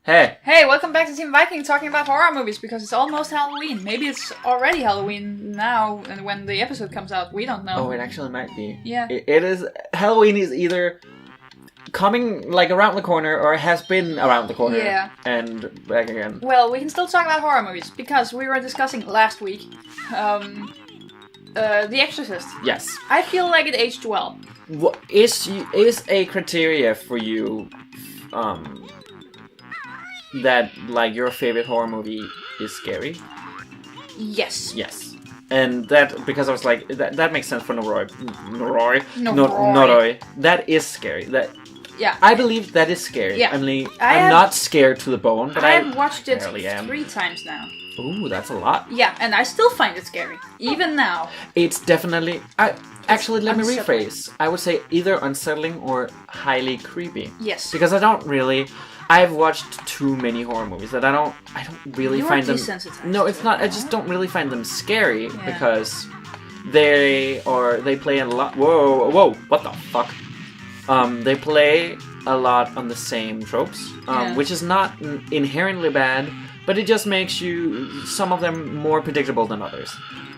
Hey! Hey, welcome back to Team Viking, talking about horror movies, because it's almost Halloween. Maybe it's already Halloween now, and when the episode comes out, we don't know. Oh, it actually might be. Yeah. It is... Halloween is either coming, like, around the corner, or has been around the corner. Yeah. And back again. Well, we can still talk about horror movies, because we were discussing last week, The Exorcist. Yes. I feel like it aged well. What is a criteria for you, that, like, your favorite horror movie is scary? Yes. Yes. And that, because I was like, that makes sense for Noroi. That is scary. Yeah. I believe that is scary. Yeah. I'm not scared to the bone, but I have watched it barely am. 3 times now. Ooh, that's a lot. Yeah, and I still find it scary, even now. It's definitely... Actually, let me unsettling. rephrase. I would say either unsettling or highly creepy. Yes. Because I don't really... I've watched too many horror movies that I don't really You are find them... desensitized No, it's to not. it. I just don't really find them scary Yeah. because they play a lot... Whoa, what the fuck? They play a lot on the same tropes, which is not inherently bad, but it just makes some of them more predictable than others.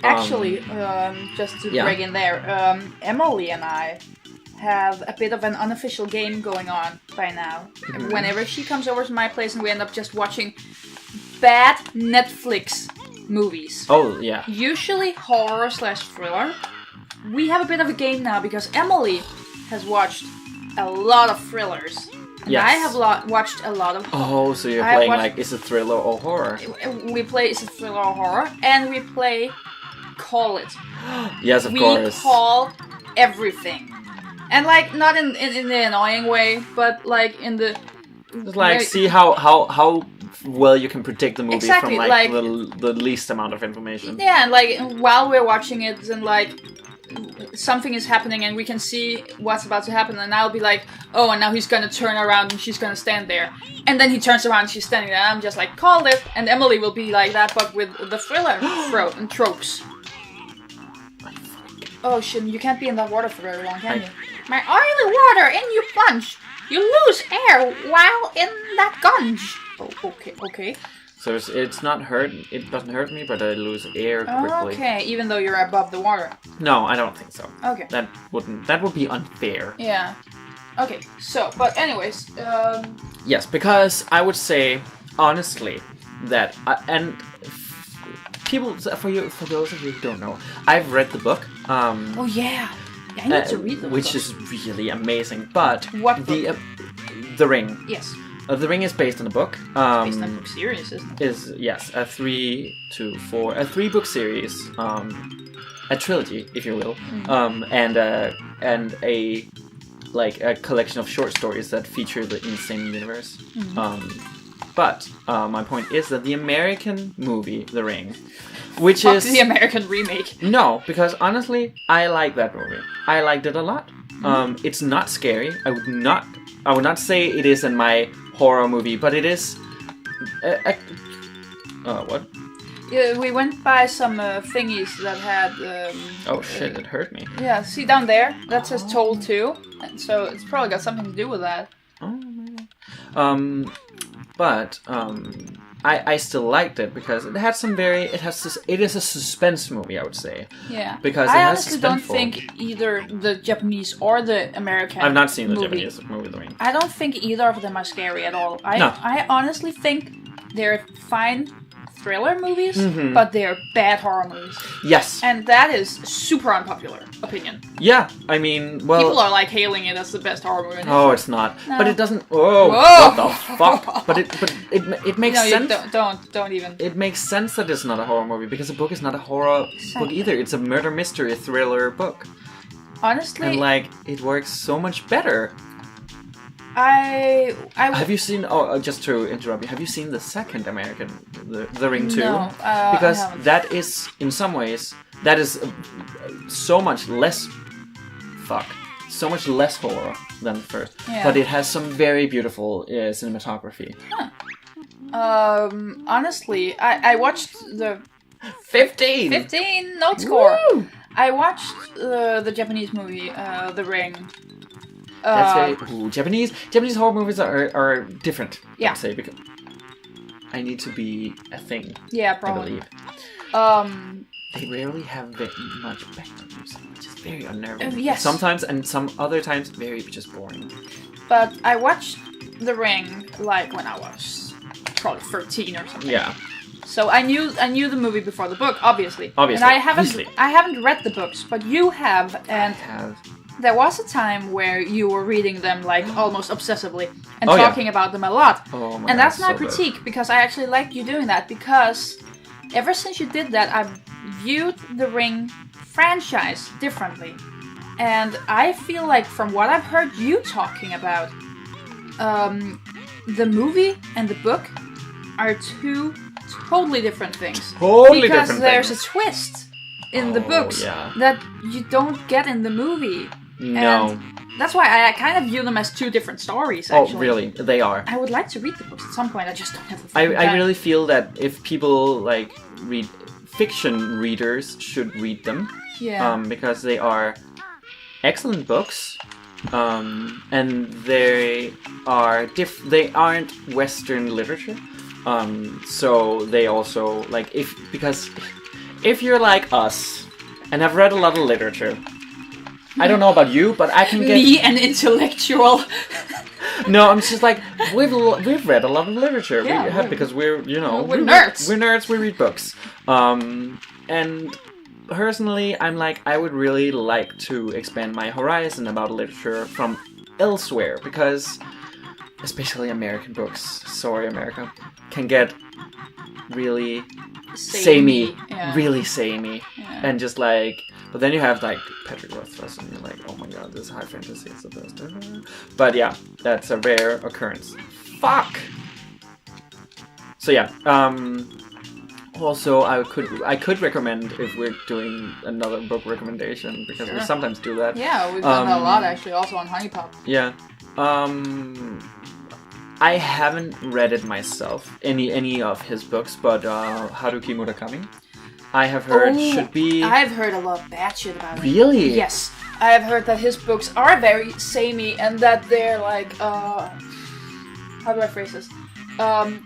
Actually, just to break in there, Emily and I have a bit of an unofficial game going on by now. Mm-hmm. Whenever she comes over to my place and we end up just watching bad Netflix movies. Oh, yeah. Usually horror/thriller. We have a bit of a game now because Emily has watched a lot of thrillers. And Yes. I have watched a lot of horror. Oh, so you're playing like, is it thriller or horror? We play Is It Thriller or Horror? And we play Call It. Yes, of course. We call everything. And like, not in the annoying way, but like in the... Just like, see how well you can predict the movie Exactly, from like the least amount of information. Yeah, and like, while we're watching it, and like, something is happening and we can see what's about to happen, and I'll be like, oh, and now he's gonna turn around and she's gonna stand there. And then he turns around and she's standing there, and I'm just like, called it! And Emily will be like that, but with the thriller tropes. Oh shit, you can't be in that water for very long, can you? My oily water, in you plunge! You lose air while in that gunge! Oh, okay. So it doesn't hurt me, but I lose air quickly. Okay, even though you're above the water. No, I don't think so. Okay. That would be unfair. Yeah. Okay, so, but anyways, Yes, because I would say, honestly, that, and people, for those of you who don't know, I've read the book. oh yeah, I need to read the book. Which is really amazing, but... What book? The Ring. Yes. The Ring is based on a book. Based on a book series, isn't it? Yes, a 3-book series, a trilogy, if you will, and a collection of short stories that feature the insane universe. But my point is that the American movie, The Ring, which is the American remake. No, because honestly, I like that movie. I liked it a lot. It's not scary. I would not say it is in my horror movie, but it is. What? Yeah, we went by some thingies that had. Oh shit! It hurt me. Yeah, see down there, that says Toll 2, and so it's probably got something to do with that. But I still liked it because it had some it is a suspense movie, I would say. Yeah. Because I it has honestly don't suspenseful. think either the Japanese or the American I've not seen the movie. Japanese movie, The Ring. I don't think either of them are scary at all. I honestly think they're fine thriller movies, but they're bad horror movies. Yes. And that is super unpopular opinion. Yeah, I mean, well... People are like hailing it as the best horror movie. Oh, it's not. No. But it doesn't... Whoa! Whoa! What the fuck? But it makes sense. Don't even. It makes sense that it's not a horror movie, because a book is not a horror book either. It's a murder mystery thriller book. Honestly... And, like, it works so much better. Have you seen... Oh, just to interrupt you. Have you seen the second American, The Ring 2? No, because I haven't. that is, in some ways, that is so much less... So much less horror than the first. Yeah. But it has some very beautiful cinematography. Honestly, I watched the 15 note score. Woo! I watched the Japanese movie, The Ring. That's very Japanese horror movies are different. Yeah. I'd say because I need to be a thing. Yeah, probably. I believe. They rarely have very much background music, which is very unnerving. Yes. Sometimes, and some other times, very just boring. But I watched The Ring like when I was probably 13 or something. Yeah. So I knew the movie before the book, obviously. Obviously. And I haven't read the books, but you have, and I have. There was a time where you were reading them like almost obsessively and talking about them a lot. Oh my and that's God, not so critique good. because I actually like you doing that because ever since you did that, I've viewed the Ring franchise differently. And I feel like from what I've heard you talking about, the movie and the book are two totally different things. Because there's a twist in the books that you don't get in the movie. No. And that's why I kind of view them as two different stories, actually. Oh, really? They are. I would like to read the books at some point, I just don't have the I time. really feel that if people, like, read... Fiction readers should read them. Yeah. Because they are excellent books. And they are... They aren't Western literature. So they also, like, because if you're like us and have read a lot of literature, I don't know about you, but I can get... Me, an intellectual. No, I'm just like, we've read a lot of literature. Yeah, we have, because we're nerds. We're nerds, we read books. And personally, I'm like, I would really like to expand my horizon about literature from elsewhere, because especially American books, sorry America, can get really samey. Yeah. Really samey. Yeah. And just like, but then you have like Patrick Rothfuss and you're like, oh my god, this high fantasy is the best. But yeah, that's a rare occurrence. Fuck! So yeah, also I could recommend if we're doing another book recommendation, because we sometimes do that. Yeah, we've done that a lot actually, also on Honey Pop. Yeah. I haven't read it myself, any of his books, but Haruki Murakami, I have heard should be... I've heard a lot of bad shit about it. Really? Yes. I have heard that his books are very samey and that they're like, how do I phrase this?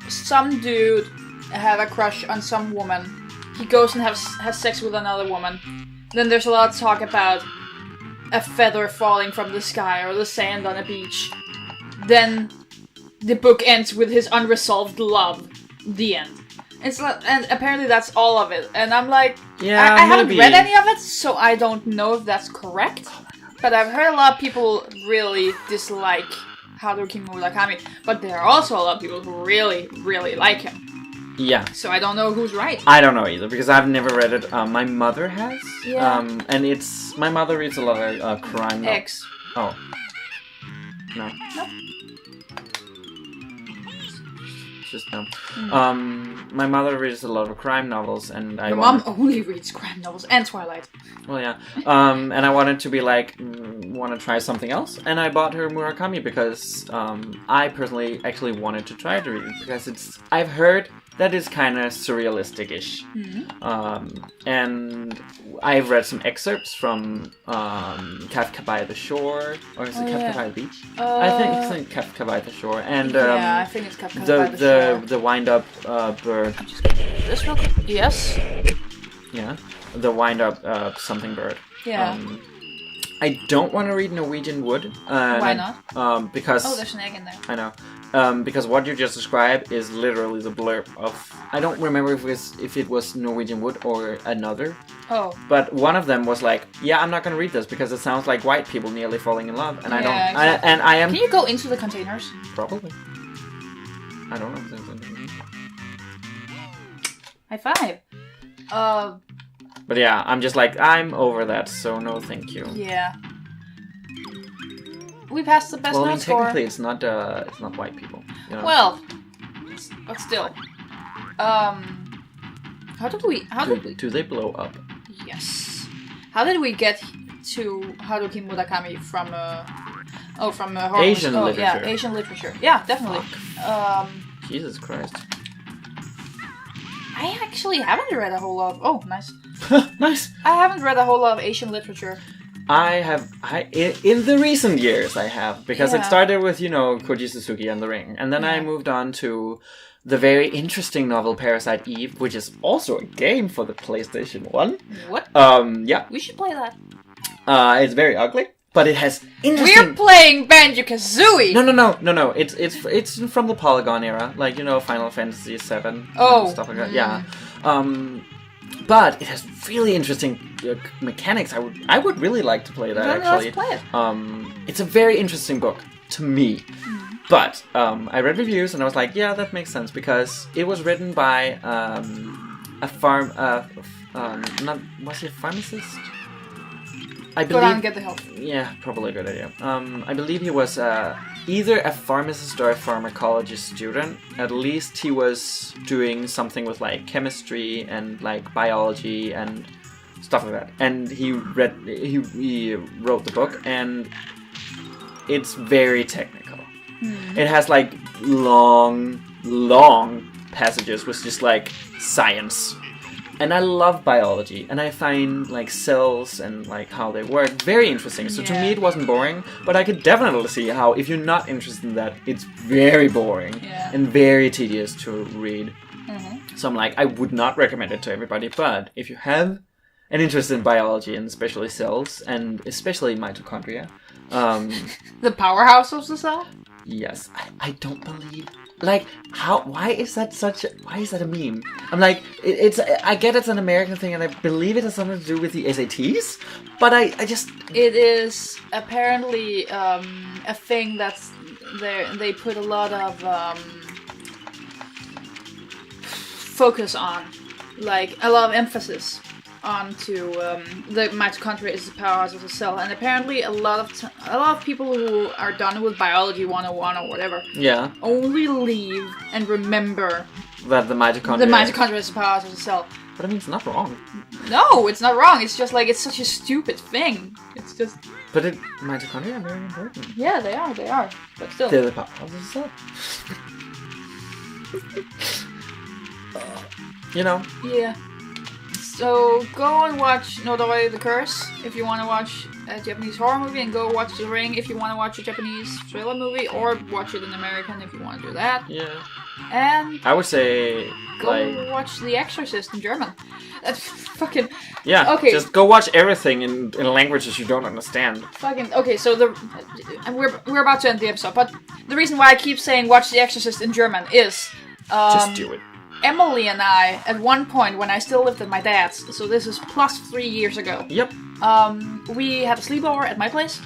Some dude have a crush on some woman. He goes and has sex with another woman. Then there's a lot of talk about a feather falling from the sky or the sand on a beach. Then the book ends with his unresolved love. The end. It's like, and apparently that's all of it. And I'm like, yeah, I haven't read any of it, so I don't know if that's correct. But I've heard a lot of people really dislike Haruki Murakami. But there are also a lot of people who really, really like him. Yeah. So I don't know who's right. I don't know either, because I've never read it. My mother has. Yeah. And my mother reads a lot of crime novels. X. Oh. No. Nope. Just no. My mother reads a lot of crime novels, and Your mom only reads crime novels and Twilight. Well, yeah. And I wanted to be like, want to try something else, and I bought her Murakami because I personally actually wanted to try to read it, because I've heard that is kind of surrealistic-ish. Mm-hmm. And I've read some excerpts from Kafka by the Shore, or is it Kafka by the Beach? I think Kafka by the Shore, and yeah, I think it's Kafka by the Shore. The wind-up bird. I'm just gonna do this real quick. Yes. Yeah, the wind-up something bird. Yeah. I don't want to read Norwegian Wood. Why not? Because... Oh, there's an egg in there. I know. Because what you just described is literally the blurb of... I don't remember if it was Norwegian Wood or another. Oh. But one of them was like, yeah, I'm not going to read this because it sounds like white people nearly falling in love. And I don't... Exactly. I am... Can you go into the containers? Probably. I don't know if there's anything. High five. But yeah, I'm just like, I'm over that, so no thank you. Yeah. We passed the best well, I note mean, score. technically it's not white people. You know? Well, but still. How did we... Do they blow up? Yes. How did we get to Haruki Murakami from horror? Asian literature. Yeah, Asian literature. Yeah, definitely. Jesus Christ. I actually haven't read a whole lot of... Oh, nice. Nice. I haven't read a whole lot of Asian literature. In the recent years I have, because it started with, Koji Suzuki and The Ring, and then I moved on to the very interesting novel Parasite Eve, which is also a game for the PlayStation 1. What? Yeah. We should play that. It's very ugly, but it has interesting... We're playing Banjo-Kazooie! No. It's from the Polygon era, like, Final Fantasy VII. Oh. Stuff like that, yeah. But it has really interesting mechanics. I would really like to play that, actually. Let's play it. It's a very interesting book, to me. But I read reviews and I was like, yeah, that makes sense, because it was written by was he a pharmacist? I believe. Go down and get the help. Yeah, probably a good idea. I believe he was either a pharmacist or a pharmacologist student. At least he was doing something with like chemistry and like biology and stuff like that. And he wrote the book, and it's very technical. It has like long passages with just like science. And I love biology, and I find like cells and like how they work very interesting. So to me it wasn't boring, but I could definitely see how if you're not interested in that, it's very boring and very tedious to read. So I'm like, I would not recommend it to everybody, but if you have an interest in biology and especially cells and especially mitochondria, the powerhouse of the cell? Yes, I don't believe. Like, why is that a meme? I'm like, I get it's an American thing, and I believe it has something to do with the SATs, but I just... It is apparently a thing that's there. They put a lot of focus on, like, a lot of emphasis onto the mitochondria is the powerhouse of the cell, and apparently a lot of people who are done with biology 101 or whatever only leave and remember that the mitochondria is the powerhouse of the cell. But I mean, it's not wrong. No, it's not wrong. It's just like, it's such a stupid thing. It's just... But mitochondria are very important. Yeah, they are. But still. They're the powerhouse of the cell. Yeah. So go and watch Nodore the Curse if you want to watch a Japanese horror movie, and go watch The Ring if you want to watch a Japanese thriller movie, or watch it in American if you want to do that. Yeah. And I would say go watch The Exorcist in German. That's fucking... Yeah, okay. Just go watch everything in languages you don't understand. Fucking... Okay, so we're about to end the episode, but the reason why I keep saying watch The Exorcist in German is... just do it. Emily and I, at one point when I still lived at my dad's, so this is plus 3 years ago. Yep. We had a sleepover at my place.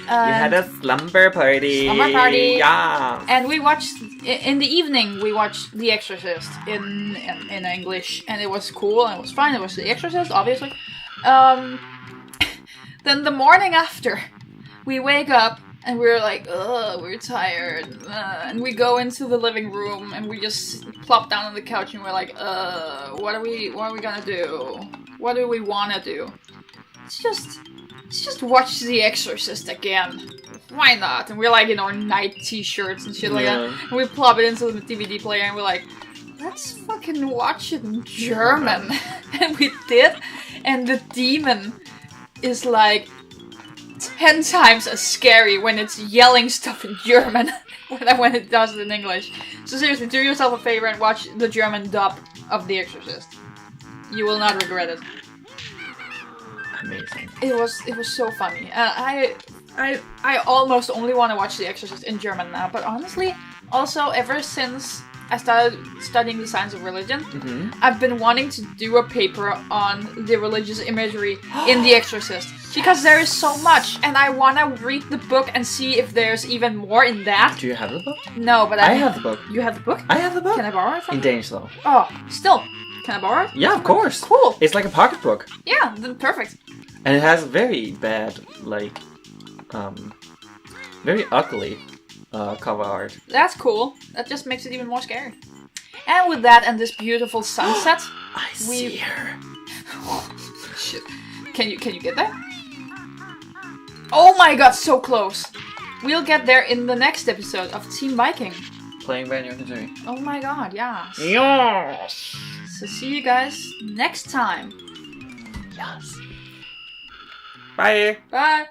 You had a slumber party. Yeah. And we watched, in the evening, we watched The Exorcist in English, and it was cool, and it was fine. It was The Exorcist, obviously. Then the morning after, we wake up, and we're like, ugh, we're tired. And we go into the living room, and we just plop down on the couch, and we're like, what are we gonna do? What do we wanna do? Let's just watch The Exorcist again. Why not? And we're like in our night t-shirts and shit like that. And we plop it into the DVD player, and we're like, let's fucking watch it in German. And we did, and the demon is like 10 times as scary when it's yelling stuff in German than when it does it in English. So seriously, do yourself a favor and watch the German dub of The Exorcist. You will not regret it. Amazing. It was so funny. I almost only want to watch The Exorcist in German now, but honestly, also ever since I started studying the science of religion, I've been wanting to do a paper on the religious imagery in The Exorcist. Because there is so much, and I want to read the book and see if there's even more in that. Do you have the book? No, but I have the book. You have the book? I have the book. Can I borrow it from you? In Danish, though. Oh, still. Can I borrow it? Yeah, of course. Cool. It's like a pocket book. Yeah, then perfect. And it has very bad, like, very ugly cover art. That's cool. That just makes it even more scary. And with that and this beautiful sunset, I see her. Shit. Can you get there? Oh my god, so close. We'll get there in the next episode of Team Viking. Playing Banjo-Kazooie. Oh my god, yes. Yes. So see you guys next time. Yes. Bye. Bye.